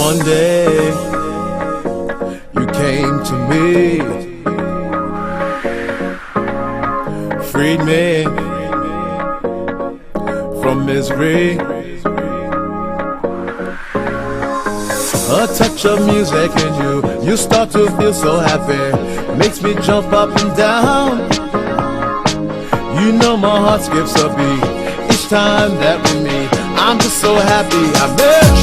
One day you came to me, freed me from misery. A touch of music in you start to feel so happy. Makes me jump up and down. You know my heart skips a beat each time that we meet. I'm just so happy I met